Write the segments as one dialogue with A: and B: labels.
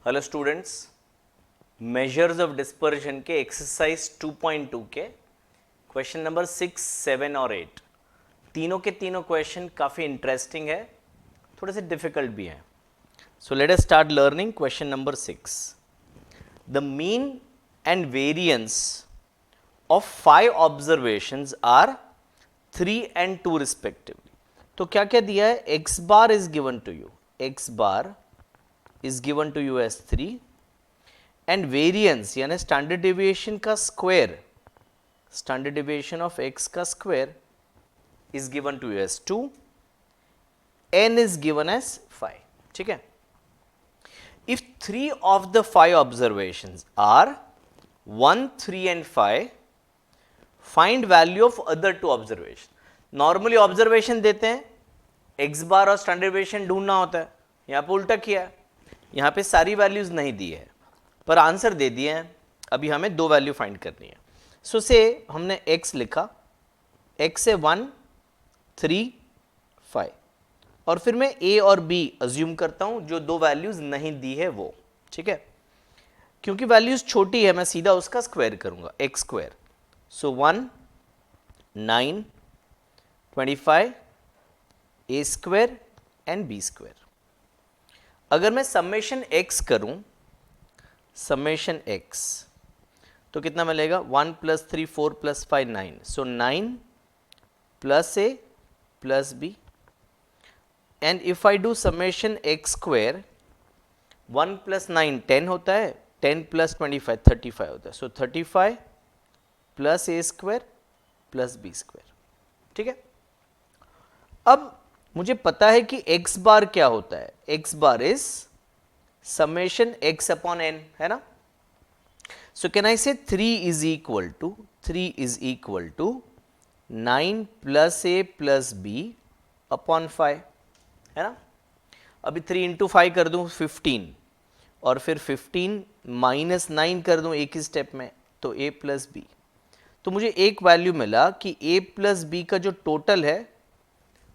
A: Hello students, measures of dispersion के exercise 2.2 के question number 6, 7 और 8 तीनों के तीनों क्वेश्चन काफ़ी इंटरेस्टिंग है, थोड़े से डिफिकल्ट भी हैं. So let us start learning question number 6. The mean and variance of 5 observations are 3 and 2 respectively. तो क्या क्या दिया है? X bar is given to you, x bar is given to you as 3 and variance यानी standard deviation का square, standard deviation of x का square is given to you as 2, n is given as 5. ठीक है. If 3 of the 5 observations are 1, 3 and 5, find value of other 2 observations. Normally observation देते हैं, x बार और standard deviation ढूंढना होता है. यहाँ पे उल्टा किया है, यहाँ पे सारी वैल्यूज़ नहीं दी है पर आंसर दे दिए हैं. अभी हमें 2 वैल्यू फाइंड करनी है. सो से हमने x लिखा, x से 1, 3, 5 और फिर मैं a और b अज्यूम करता हूँ जो 2 वैल्यूज़ नहीं दी है वो. ठीक है, क्योंकि वैल्यूज़ छोटी है मैं सीधा उसका स्क्वायर करूँगा, x square. So 1, 9, 25, a square and b square. अगर मैं समेशन x करूं, समेशन x तो कितना मिलेगा? 1 + 3 4 + 5 9. सो 9 + a + b and if I do summation x square, 1 + 9 10 होता है, 10 + 25 35 होता है. सो 35 + a स्क्वायर + b स्क्वायर. ठीक है. अब मुझे पता है कि x बार क्या होता है. x bar is summation x upon n, है ना. सो कैन आई से 3 is equal to 9 + a + b upon 5, है ना. अभी 3 × 5 कर दूं 15 और फिर 15 - 9 कर दूं एक ही स्टेप में, तो a + b. तो मुझे एक वैल्यू मिला कि a + b का जो टोटल है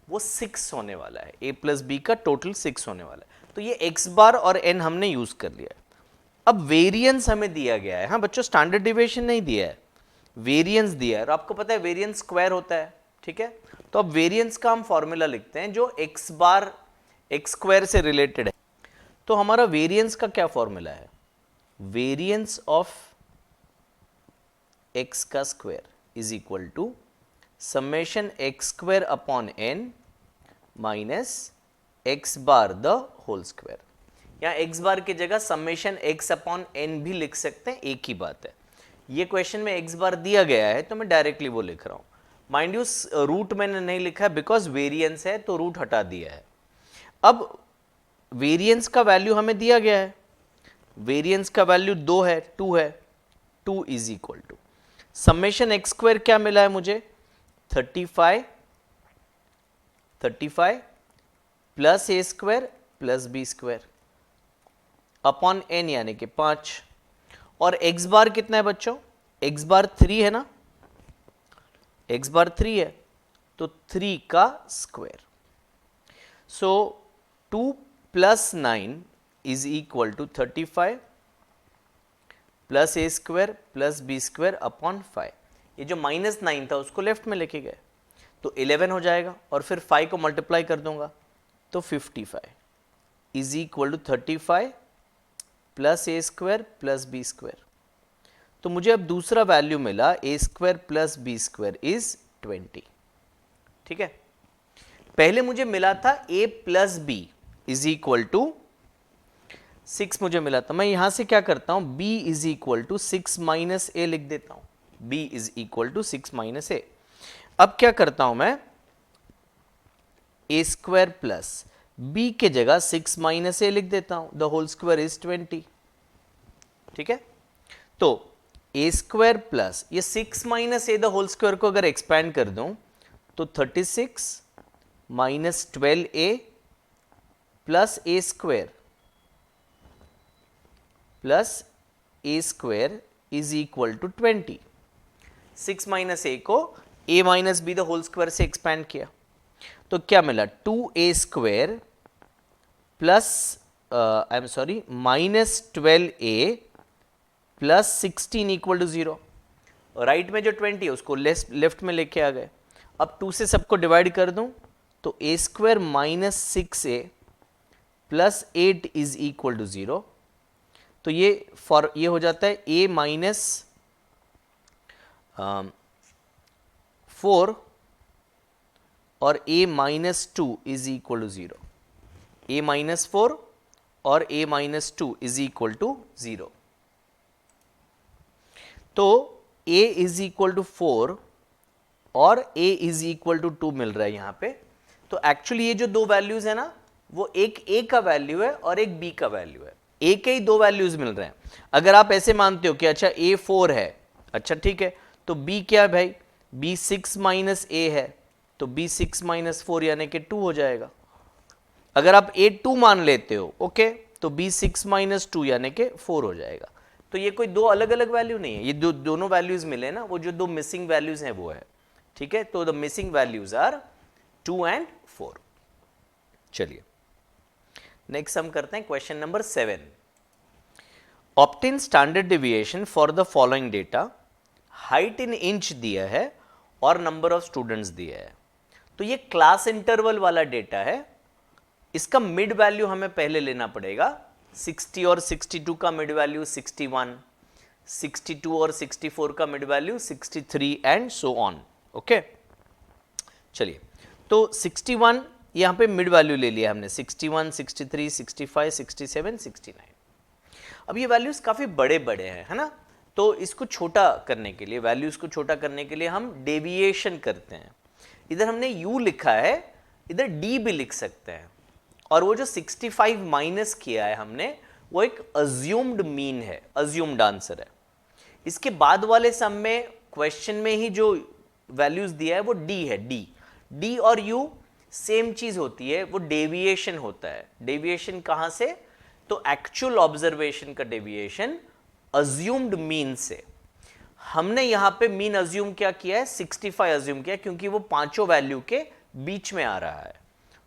A: वो 6 होने वाला है. a + b का टोटल 6 होने वाला है. तो ये x बार और n हमने यूज कर लिया है. अब वेरिएंस हमें दिया गया है. हाँ बच्चों, स्टैंडर्ड डिविएशन नहीं दिया है, वेरिएंस दिया है. और आपको पता है वेरिएंस स्क्वायर होता है. ठीक है, तो अब वेरिएंस का हम फॉर्मूला लिखते हैं जो x बार x स्क्वायर से रिलेटेड है. तो हमारा वेरिएंस का क्या फॉर्मूला है? वेरिएंस ऑफ x का square is equal to summation x square upon n minus x bar the whole square. यहाँ x बार की जगह समेशन x अपॉन n भी लिख सकते हैं, एक ही बात है. ये क्वेश्चन में x बार दिया गया है तो मैं डायरेक्टली वो लिख रहा हूँ. माइंड यू रूट मैंने नहीं लिखा है बिकॉज वेरिएंस है तो रूट हटा दिया है. अब वेरिएंस का वैल्यू हमें दिया गया है, वेरिएंस का वैल्यू 2 है, 2 है. 2 is equal to summation x square क्या मिला है मुझे? 35 plus a square plus b square upon n यानी कि 5. और x बार कितना है बच्चों? x बार 3 है ना, x बार 3 है तो 3 का square. So 2 + 9 is equal to 35 plus a square plus b square upon 5. ये जो -9 था उसको लेफ्ट में लेके गए तो 11 हो जाएगा और फिर 5 को मल्टीप्लाई कर दूंगा तो 55 is equal to 35 plus a square plus b square. तो मुझे अब दूसरा वैल्यू मिला, a square plus b square is 20. ठीक है, पहले मुझे मिला था a plus b is equal to 6 मुझे मिला था. मैं यहां से क्या करता हूं, b is equal to 6 minus a लिख देता हूं. b is equal to 6 minus a. अब क्या करता हूं मैं, a स्क्वायर प्लस b के जगह 6 माइनस a लिख देता हूं. The whole square is 20. ठीक है, तो a स्क्वायर प्लस ये 6 minus a the whole square को अगर एक्सपैंड कर दूं तो 36 minus 12a plus a square plus a square is equal to 20. 6 minus a को a minus b the whole square से एक्सपैंड किया तो क्या मिला? 2a square plus I am sorry, -12a plus 16 equal to 0। Right में जो 20 है उसको लेफ्ट में लेके आ गए। अब 2 से सबको डिवाइड कर दूं तो a square minus 6a plus 8 is equal to 0। तो ये हो जाता है a माइनस 4 और a minus 2 is equal to 0। a minus 4 और a minus 2 is equal to 0। तो a इज इक्वल टू 4 और a इज इक्वल टू 2 मिल रहा है यहां पे। तो एक्चुअली ये जो दो वैल्यूज है ना, वो एक a का वैल्यू है और एक b का वैल्यू है। a के ही दो वैल्यूज मिल रहे हैं। अगर आप ऐसे मानते हो कि अच्छा a 4 है, अच्छा ठीक है, तो b क्या है भाई, b 6 माइनस a है, तो b 6 माइनस 4 यानी कि 2 हो जाएगा। अगर आप a 2 मान लेते हो, ओके, तो b 6 माइनस 2 यानी कि 4 हो जाएगा। तो ये कोई दो अलग अलग वैल्यू नहीं है, ये दोनों वैल्यूज मिले ना, वो जो दो मिसिंग वैल्यूज हैं वो है, ठीक है। तो the missing values are 2 and 4। चलिए नेक्स्ट हम करते हैं question number 7। Obtain standard deviation for the following data. Height in inch दिया है और नंबर ऑफ स्टूडेंट्स दिया है। तो ये क्लास इंटरवल वाला डेटा है। इसका मिड वैल्यू हमें पहले लेना पड़ेगा। 60 और 62 का मिड वैल्यू 61, 62 और 64 का mid value 63 and so on. Okay, चलिए, तो 61 यहां पे मिड वैल्यू ले लिया हमने, 61, 63, 65, 67, 69। अब ये वैल्यूज काफी बड़े बड़े हैं, है ना। तो इसको छोटा करने के लिए, वैल्यूज को छोटा करने के लिए हम डेविएशन करते हैं। इधर हमने u लिखा है, इधर d भी लिख सकते हैं। और वो जो 65 माइनस किया है हमने, वो एक अज्यूम्ड मीन है, अज्यूम्ड आंसर है। इसके बाद वाले सम में, क्वेश्चन में ही जो वैल्यूज दिया है वो d है। d और u सेम चीज होती है, वो डेविएशन होता है। डेविएशन कहां से, तो एक्चुअल ऑब्जर्वेशन का डेविएशन अज्यूम्ड मीन से। हमने यहां पे मीन अज्यूम क्या किया है, 65 अज्यूम किया, क्योंकि वो पांचों वैल्यू के बीच में आ रहा है।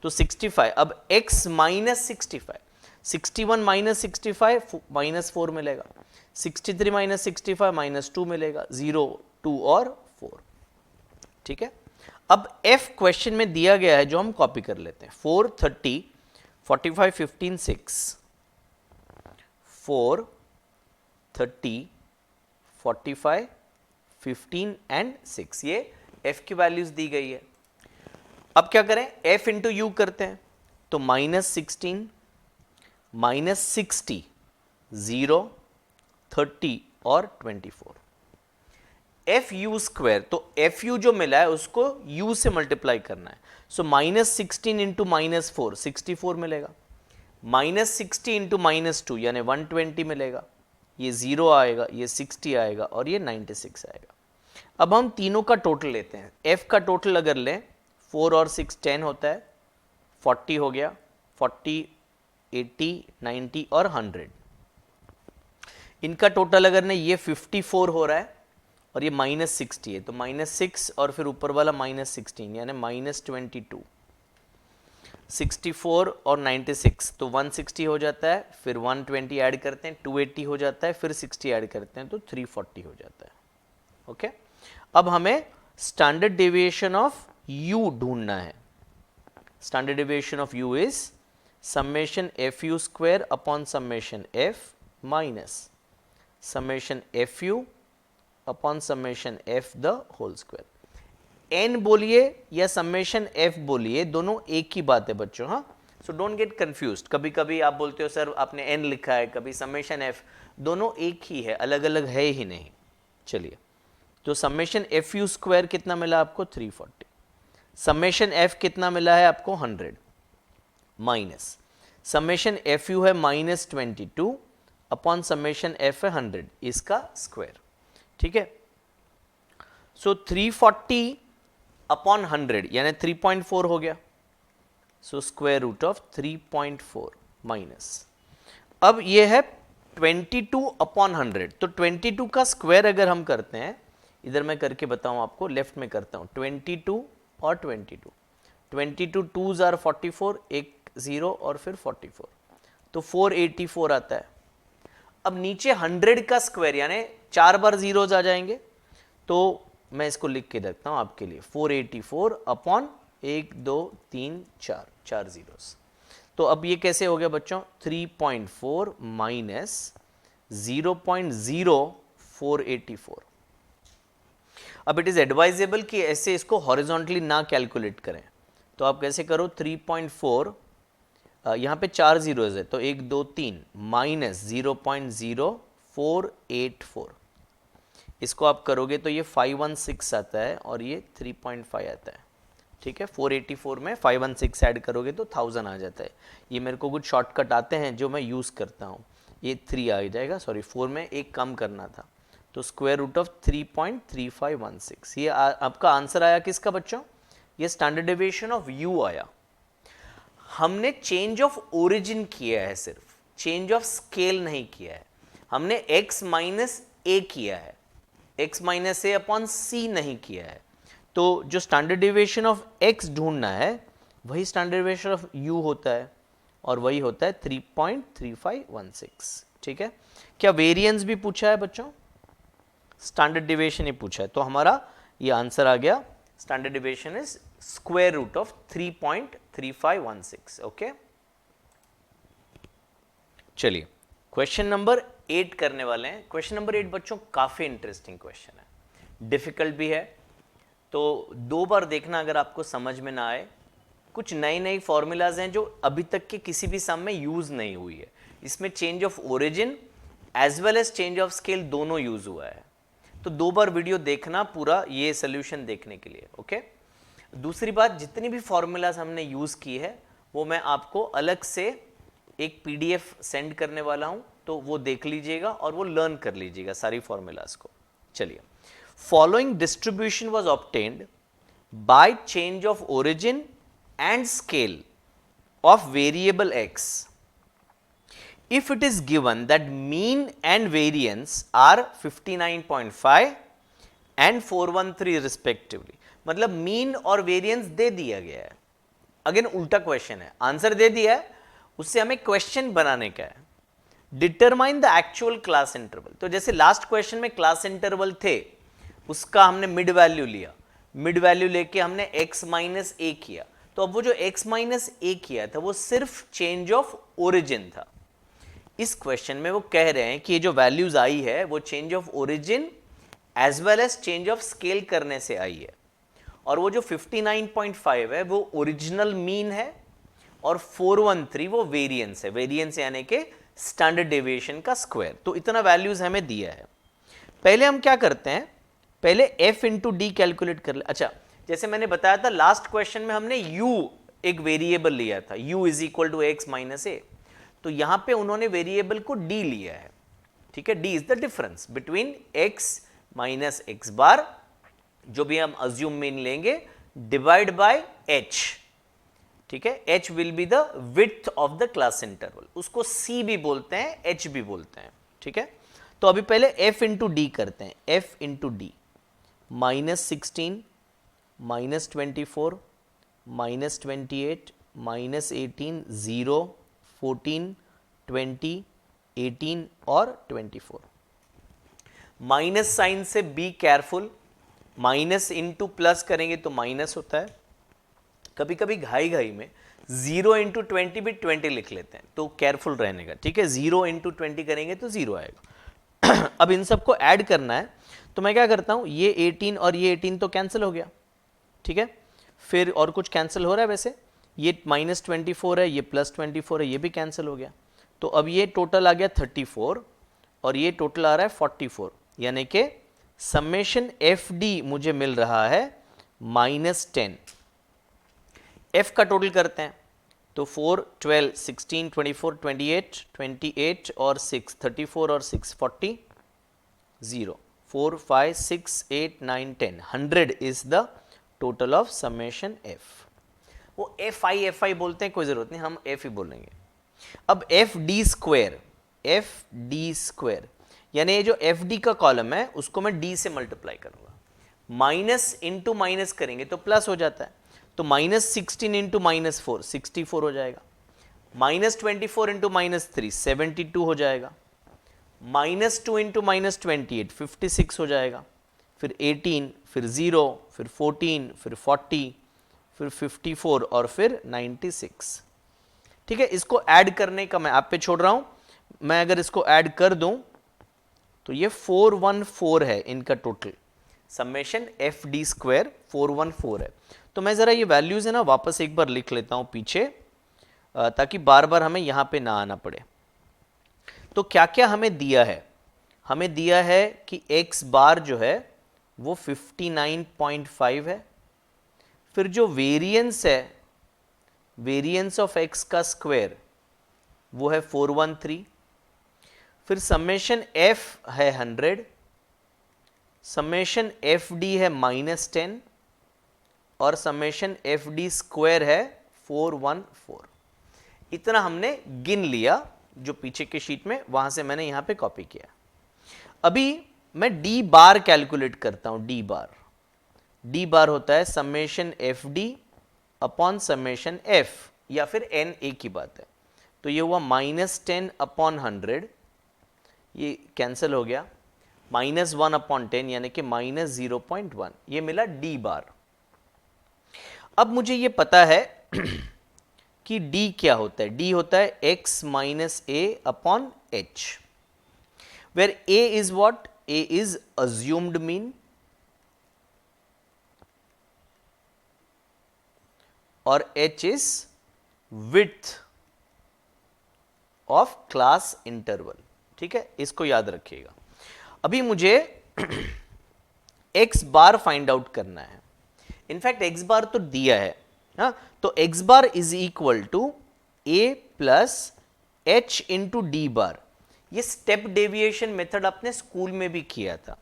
A: तो 65, अब x माइनस 65, 61 माइनस 65 माइनस 4 मिलेगा, 63 माइनस 65 माइनस 2 मिलेगा, 0, 2 और 4। ठीक है। अब f क्वेश्चन में दिया गया है, जो हम कॉपी कर लेते हैं। 4, 30, 45, 15, 6, 4, 30, 45, 15 एंड 6, ये f की वैल्यूज दी गई है। अब क्या करें, f इंटू यू करते हैं, तो -16, -60, 0, 30 और 24। एफ यू स्क्वायर, तो एफ यू जो मिला है उसको u से मल्टीप्लाई करना है। सो -16 इंटू -4, 64 मिलेगा। -60 इंटू -2 यानी 120 मिलेगा। ये 0 आएगा, ये 60 आएगा और ये 96 आएगा। अब हम तीनों का टोटल लेते हैं। f का टोटल अगर लें, 4 और 6 10 होता है, 40 हो गया, 40, 80, 90 और 100। इनका टोटल अगर ने, ये 54 हो रहा है और ये -60 है, तो -6 और फिर ऊपर वाला -16 यानी -22। 64 और 96 तो 160 हो जाता है, फिर 120 ऐड करते हैं, 280 हो जाता है, फिर 60 ऐड करते हैं तो 340 हो जाता है। ओके, अब हमें स्टैंडर्ड डेविएशन ऑफ u ढूंढना है। Standard deviation of u is summation f u square upon summation f minus summation f u upon summation f the whole square. n बोलिए या समेशन f बोलिए, दोनों एक ही बात है बच्चों। हाँ, सो डोंट गेट कंफ्यूज्ड। कभी कभी आप बोलते हो सर आपने n लिखा है, कभी समेशन f, दोनों एक ही है, अलग अलग है ही नहीं। चलिए, तो समेशन एफ यू स्क्वायर कितना मिला आपको, 340। समेशन f कितना मिला है आपको, 100, माइनस समेशन एफ यू है -22 अपॉन समेशन f है 100, इसका स्क्वायर। ठीक है, सो 340 अपॉन 100 यानी 3.4 हो गया। So square root of 3.4 minus, अब ये है 22 अपॉन 100, तो 22 का स्क्वायर अगर हम करते हैं, इधर मैं करके बताऊं आपको, लेफ्ट में करता हूं, 22 और 22, 22 2s आर 44, एक 0 और फिर 44, तो 484 आता है। अब नीचे 100 का स्क्वायर यानी 4 बार जीरोज आ जाएंगे, तो मैं इसको लिख के रखता हूं आपके लिए 484 अपॉन 1 2 3 4 4 जीरोस। तो अब ये कैसे हो गया बच्चों, 3.4 माइनस 0.0484। अब इट इज एडवाइजेबल कि ऐसे इसको हॉरिजॉन्टली ना कैलकुलेट करें, तो आप कैसे करो 3.4 यहाँ पे 4 जीरोज है तो 1 2 3 माइनस 0.0484, इसको आप करोगे तो ये 516 आता है और ये 3.5 आता है। ठीक है, 484 में 516 ऐड करोगे तो 1000 आ जाता है। ये मेरे को कुछ शॉर्टकट आते हैं जो मैं यूज़ करता हूँ। ये 3 आ जाएगा, सॉरी 4 में एक कम करना था, तो स्क्वायर रूट ऑफ 3.3516। ये आपका आंसर आया किसका बच्चों, ये स्टैंडर्ड डेविएशन ऑफ u आया। हमने चेंज ऑफ ओरिजिन किया है, सिर्फ चेंज ऑफ स्केल नहीं किया है। हमने x माइनस ए किया है, x माइनस ए अपॉन सी नहीं किया है। तो जो स्टैंडर्ड डेविएशन ऑफ x ढूंढना है वही स्टैंडर्ड डेविएशन ऑफ u होता है, और वही होता है 3.3516। ठीक है, क्या वेरिएंस भी पूछा है बच्चों, स्टैंडर्ड डेविएशन ही पूछा है, तो हमारा ये आंसर आ गया, standard deviation is square root of 3.3516। Okay, चलिए क्वेश्चन नंबर 8 करने वाले हैं। क्वेश्चन नंबर 8 बच्चों काफी इंटरेस्टिंग क्वेश्चन है, डिफिकल्ट भी है, तो 2 बार देखना अगर आपको समझ में ना आए। कुछ नई नई फॉर्मूलाज हैं जो अभी तक के किसी भी सम में यूज नहीं हुई है। इसमें change of origin as well as change of scale दोनों यूज हुआ है, तो 2 बार वीडियो देखना पूरा ये सोल्यूशन देखने के लिए। ओके, दूसरी बात, जितनी भी फॉर्मूलाज हमने यूज की है वो मैं आपको अलग से एक पीडीएफ सेंड करने वाला हूं, तो वो देख लीजिएगा और वो लर्न कर लीजिएगा सारी फॉर्मूलाज को। चलिए, following distribution was obtained by change of origin and scale of variable x if it is given that mean and variance are 59.5 and 413 respectively। मतलब मीन और वेरिएंस दे दिया गया है, अगेन उल्टा क्वेश्चन है, आंसर दे दिया है, उससे हमें क्वेश्चन बनाने का है। Determine the actual class interval, तो जैसे लास्ट क्वेश्चन में क्लास इंटरवल थे, उसका हमने मिड वैल्यू लिया, मिड वैल्यू लेके हमने x माइनस ए किया, तो अब वो जो x माइनस ए किया था वो सिर्फ चेंज ऑफ ओरिजिन था। इस क्वेश्चन में वो कह रहे हैं कि ये जो वैल्यूज आई है वो change of origin as well as change of scale करने से आई है, और वो जो 59.5 है वो ओरिजिनल मीन है, और 413 वो वेरिएंस है, वेरिएंस यानी कि स्टैंडर्ड डेविएशन का स्क्वायर। तो इतना वैल्यूज हमें दिया है। पहले हम क्या करते हैं, पहले f इंटू डी कैलकुलेट कर ले। अच्छा, जैसे मैंने बताया था लास्ट क्वेश्चन में हमने u एक वेरिएबल लिया था, u is equal to x minus a, तो यहां पे उन्होंने वेरिएबल को d लिया है। ठीक है, d is the difference between x minus x bar, जो भी हम अज्यूम मीन लेंगे, डिवाइड बाय h। ठीक है, h will be the width of the class interval, उसको c भी बोलते हैं, h भी बोलते हैं। ठीक है, तो अभी पहले f इंटू डी करते हैं, f इंटू डी, -16 -24 -28 -18 0 14 20 18 और 24। माइनस साइन से be careful, minus into plus करेंगे तो माइनस होता है। कभी कभी घाई घाई में 0 इंटू 20 भी 20 लिख लेते हैं, तो केयरफुल रहने का। ठीक है, 0 इंटू 20 करेंगे तो 0 आएगा। अब इन सबको ऐड करना है, तो मैं क्या करता हूं, ये 18 और ये 18 तो कैंसिल हो गया। ठीक है, फिर और कुछ कैंसिल हो रहा है, वैसे ये -24 है, ये +24 है, ये भी कैंसिल हो गया। तो अब ये टोटल आ गया 34 और ये टोटल आ रहा है 44, यानी कि समेशन एफ डी मुझे मिल रहा है -10। एफ का टोटल करते हैं, तो 4 12 16 24 28 28 और 6 34 और 6 40 0 4 5 6 8 9 10 100 is the total of summation F. वो एफ आई बोलते हैं, कोई जरूरत नहीं, हम एफ ही बोलेंगे। अब एफ डी स्क्वायर, यानी ये जो एफ डी का कॉलम है उसको मैं डी से मल्टीप्लाई करूंगा। माइनस इंटू माइनस करेंगे तो प्लस हो जाता है, तो -16 इंटू -4 64 हो जाएगा, -24 इंटू -3 72 हो जाएगा, -2 इंटू -28 56 हो जाएगा, फिर 18, फिर 0, फिर 14, फिर 40, फिर 54 और फिर 96। ठीक है, इसको ऐड करने का मैं आप पे छोड़ रहा हूं। मैं अगर इसको ऐड कर दूं तो ये 414 है इनका total, summation f d square 414 है। तो मैं ज़रा ये वैल्यूज़ है ना वापस एक बार लिख लेता हूं पीछे, ताकि बार बार हमें यहां पे ना आना पड़े। तो क्या क्या हमें दिया है? हमें दिया है कि x बार जो है वो 59.5 है, फिर जो वेरिएंस है, वेरिएंस ऑफ x का स्क्वायर वो है 413, फिर समेशन f है 100, समेशन एफ डी है -10 और समेशन एफ डी स्क्वायर है 414। इतना हमने गिन लिया जो पीछे के शीट में, वहां से मैंने यहां पे कॉपी किया। अभी मैं डी बार कैलकुलेट करता हूं। डी बार होता है summation f d upon summation F, या फिर एन एक ही बात है। तो ये हुआ -10 अपॉन 100, ये कैंसिल हो गया, -1 अपॉन 10 यानी कि -0.1, ये मिला डी बार। अब मुझे ये पता है कि d क्या होता है। d होता है x minus a upon h, where a is what? a is assumed mean और h is width of class interval. ठीक है, इसको याद रखिएगा। अभी मुझे x बार फाइंड आउट करना है। इनफैक्ट x बार तो दिया है, हाँ, तो x bar is equal to a plus h into d bar. ये स्टेप डेविएशन मेथड आपने स्कूल में भी किया था।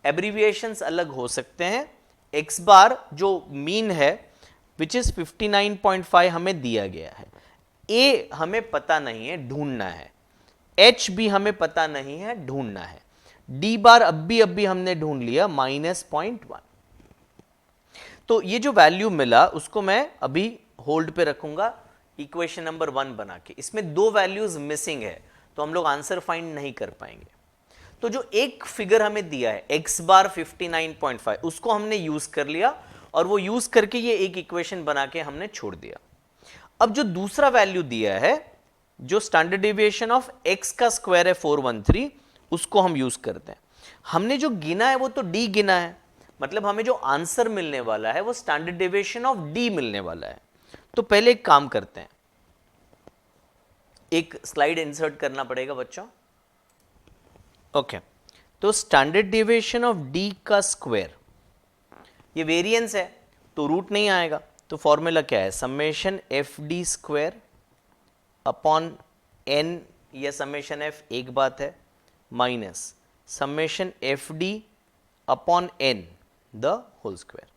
A: एब्रीविएशंस अलग हो सकते हैं। x बार जो मीन है विच इज 59.5 हमें दिया गया है, a हमें पता नहीं है, ढूंढना है, h भी हमें पता नहीं है, ढूंढना है, d बार अभी हमने ढूंढ लिया -0.1। तो ये जो वैल्यू मिला उसको मैं अभी होल्ड पे रखूंगा इक्वेशन नंबर 1 बना के। इसमें दो वैल्यूज मिसिंग है तो हम लोग आंसर फाइंड नहीं कर पाएंगे। तो जो एक फिगर हमें दिया है x बार 59.5, उसको हमने यूज कर लिया और वो यूज करके ये एक इक्वेशन बना के हमने छोड़ दिया। अब जो दूसरा वैल्यू दिया है, जो स्टैंडर्ड डेविएशन ऑफ x का स्क्वायर है 413, उसको हम यूज करते हैं। हमने जो गिना है वो तो d गिना है, मतलब हमें जो आंसर मिलने वाला है वो स्टैंडर्ड डेविएशन ऑफ d मिलने वाला है। तो पहले एक काम करते हैं, एक स्लाइड इंसर्ट करना पड़ेगा बच्चों। ओके, तो स्टैंडर्ड डेविएशन ऑफ d का स्क्वायर, ये वेरिएंस है तो रूट नहीं आएगा, तो फॉर्मूला क्या है? Summation f d square upon n, या समेशन f एक बात है, minus summation f d upon n the whole square.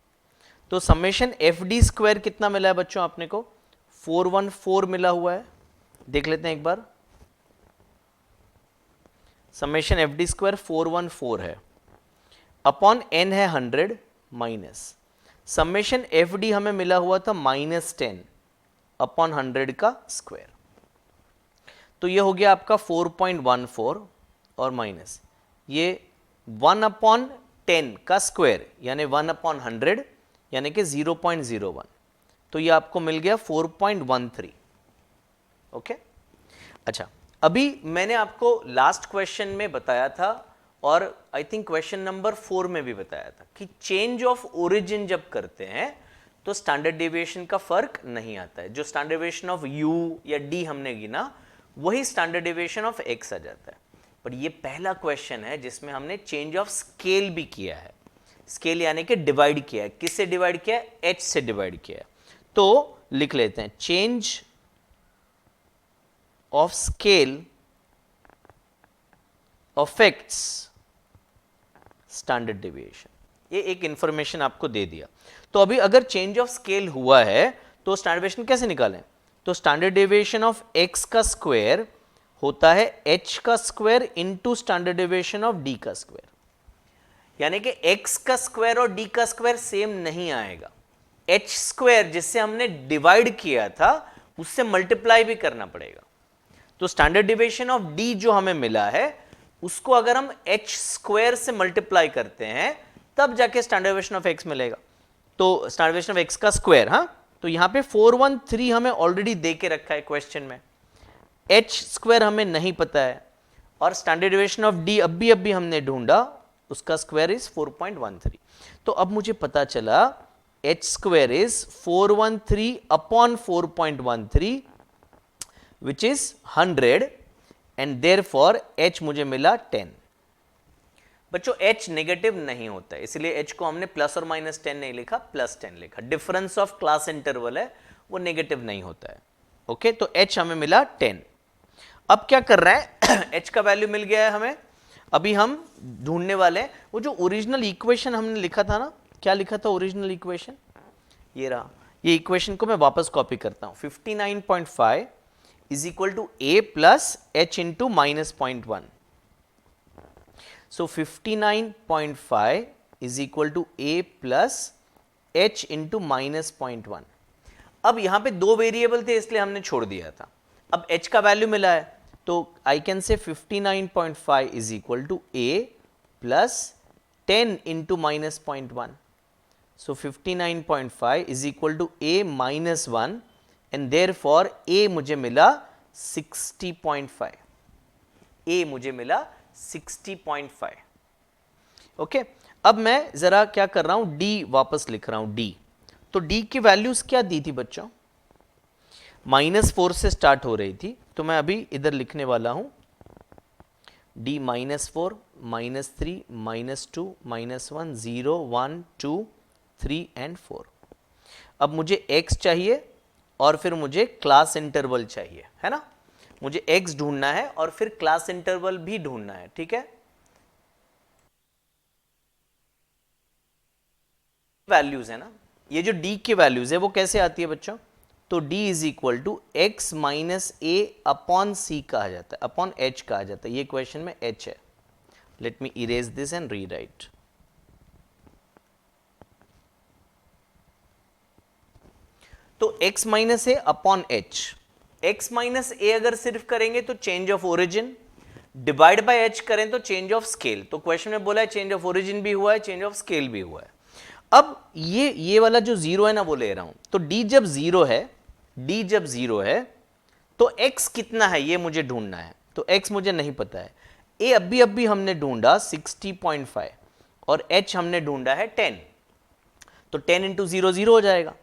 A: तो समेशन एफ डी स्क्वायर कितना मिला है बच्चों आपने को? 414 मिला हुआ है। देख लेते हैं एक बार। समेशन एफ डी स्क्वायर 414 है, अपॉन n है 100, माइनस समेशन एफ डी हमें मिला हुआ था -10 अपॉन 100 का स्क्वायर। तो ये हो गया आपका 4.14 और माइनस ये 1 अपॉन 10 का स्क्वायर यानी 1 अपॉन 100 यानी कि 0.01, तो ये आपको मिल गया 4.13। ओके, अच्छा, अभी मैंने आपको लास्ट क्वेश्चन में बताया था और आई थिंक क्वेश्चन नंबर 4 में भी बताया था कि चेंज ऑफ ओरिजिन जब करते हैं तो स्टैंडर्ड डेविएशन का फर्क नहीं आता है। जो स्टैंडर्ड डेविएशन ऑफ u या d हमने गिना वही स्टैंडर्ड डेविएशन ऑफ x आ जाता है। पर ये पहला क्वेश्चन है जिसमें हमने चेंज ऑफ स्केल भी किया है। स्केल यानी कि डिवाइड किया है। किससे डिवाइड किया है? h से डिवाइड किया है। तो लिख लेते हैं, change of scale affects standard deviation. ये एक इंफॉर्मेशन आपको दे दिया। तो अभी अगर चेंज ऑफ स्केल हुआ है तो स्टैंडर्ड डेविएशन कैसे निकालें? तो स्टैंडर्ड डेविएशन ऑफ x का स्क्वायर होता है h का square into standard deviation of d का स्क्वायर, यानी कि x का स्क्वायर और d का स्क्वायर सेम नहीं आएगा। h स्क्वायर जिससे हमने डिवाइड किया था उससे मल्टीप्लाई भी करना पड़ेगा। तो स्टैंडर्ड डिविएशन ऑफ डी जो हमें मिला है उसको अगर हम एच स्क्वायर से मल्टीप्लाई करते हैं तब जाके स्टैंडर्ड डिविएशन ऑफ एक्स मिलेगा। तो स्टैंडर्ड डिविएशन ऑफ एक्स का स्क्वायर, हाँ, तो यहां पे 413 हमें ऑलरेडी दे के रखा है क्वेश्चन में, एच स्क्वायर हमें नहीं पता है, और स्टैंडर्ड डिविएशन ऑफ डी अभी हमने ढूंढा, उसका स्क्वायर इज 4.13। तो अब मुझे पता चला H square is 413 upon 4.13 which is 100 and therefore H मुझे मिला 10। बच्चों एच नेगेटिव नहीं होता है, इसलिए एच को हमने प्लस और माइनस 10 नहीं लिखा, प्लस 10 लिखा। डिफरेंस ऑफ क्लास इंटरवल है, वो नेगेटिव नहीं होता है। ओके, तो एच हमें मिला 10। अब क्या कर रहा है एच का वैल्यू मिल गया है हमें, अभी हम ढूंढने वाले हैं वो जो ओरिजिनल इक्वेशन हमने लिखा था ना, क्या लिखा था ओरिजिनल इक्वेशन, ये रहा। ये इक्वेशन को मैं वापस कॉपी करता हूं, 59.5 is equal to a plus h into minus 0.1। So 59.5 is equal to a plus h into minus 0.1। अब यहां पे दो वेरिएबल थे इसलिए हमने छोड़ दिया था, अब h का वैल्यू मिला है तो आई can say 59.5 is equal to a plus 10 into minus 0.1। So 59.5 is equal to a minus 1 and therefore a मुझे मिला 60.5, a मुझे मिला 60.5। ओके, अब मैं जरा क्या कर रहा हूं, d वापस लिख रहा हूं, d। तो d की वैल्यूज क्या दी थी बच्चों, -4 से स्टार्ट हो रही थी, तो मैं अभी इधर लिखने वाला हूं d -4, -3, -2, -1, 0, 1, 2, 3 एंड 4। अब मुझे x चाहिए और फिर मुझे क्लास इंटरवल चाहिए, है ना, मुझे x ढूंढना है और फिर क्लास इंटरवल भी ढूंढना है, ठीक है। वैल्यूज है ना, ये जो d की वैल्यूज है वो कैसे आती है बच्चों, तो d is equal to x minus a upon c कहा जाता है, अपॉन h कहा जाता है। ये क्वेश्चन में h है, let me erase this and rewrite. तो x minus a upon h, x minus ए अगर सिर्फ करेंगे तो change of origin, divide by h करें तो चेंज ऑफ स्केल। तो क्वेश्चन में बोला है चेंज ऑफ ओरिजिन भी हुआ है, चेंज ऑफ स्केल भी हुआ है। अब ये वाला जो जीरो है ना वो ले रहा हूं, तो d जब जीरो है, d जब जीरो है तो x कितना है ये मुझे ढूंढना है, तो x मुझे नहीं पता है। a अभी हमने ढूंढा 60.5 और h हमने ढूंढा है 10, तो 10 इंटू 0 0 हो जाएगा,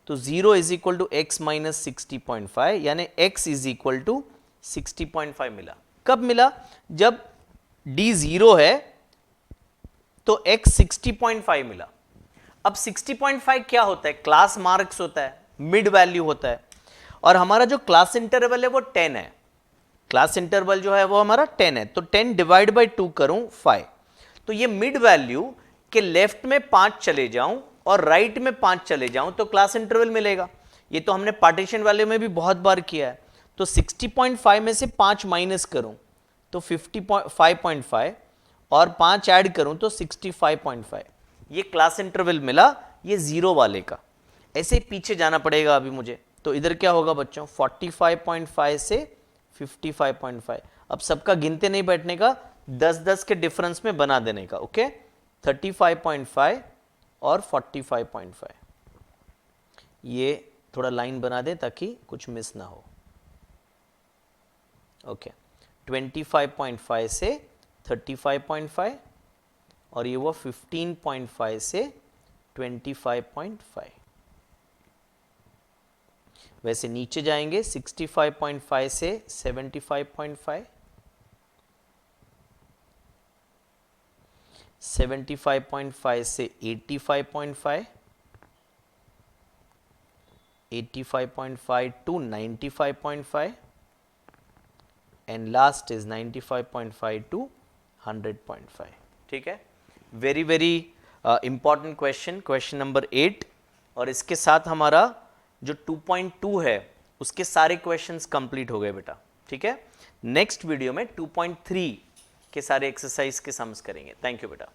A: तो 0 is equal to x minus 60.5 यानी x इज इक्वल टू 60.5 मिला। कब मिला, जब d 0 है तो x 60.5 मिला। अब 60.5 क्या होता है, क्लास मार्क्स होता है, मिड वैल्यू होता है, और हमारा जो क्लास इंटरवल है वो 10 है, क्लास इंटरवल जो है वो हमारा 10 है, तो 10 डिवाइड बाई 2 करूं 5, तो ये मिड वैल्यू के लेफ्ट में 5 चले जाऊं और राइट में 5 चले जाऊं तो क्लास इंटरवल मिलेगा। ये तो हमने पार्टीशन वाले में भी बहुत बार किया है। तो 60.5 में से 5 माइनस करूं तो 55.5 और 5 ऐड करूं तो 65.5, ये क्लास इंटरवल मिला, ये जीरो वाले का। ऐसे पीछे जाना पड़ेगा अभी मुझे, तो इधर क्या होगा बच्चों, 45.5 से 55.5। अब सबका गिनते नहीं बैठने का, 10-10 के डिफरेंस में बना देने का। ओके, 35.5 और 45.5, ये थोड़ा लाइन बना दे ताकि कुछ मिस ना हो। ओके, 25.5 से 35.5 और ये वो 15.5 से 25.5। वैसे नीचे जाएंगे 65.5 से 75.5, 75.5 से 85.5, 85.5 to 95.5 and last is 95.5 to 100.5। ठीक है, very very important question, question number 8। और इसके साथ हमारा जो 2.2 है उसके सारे क्वेश्चंस कंप्लीट हो गए बेटा। ठीक है, नेक्स्ट वीडियो में 2.3 के सारे एक्सरसाइज के सम्स करेंगे। थैंक यू बेटा।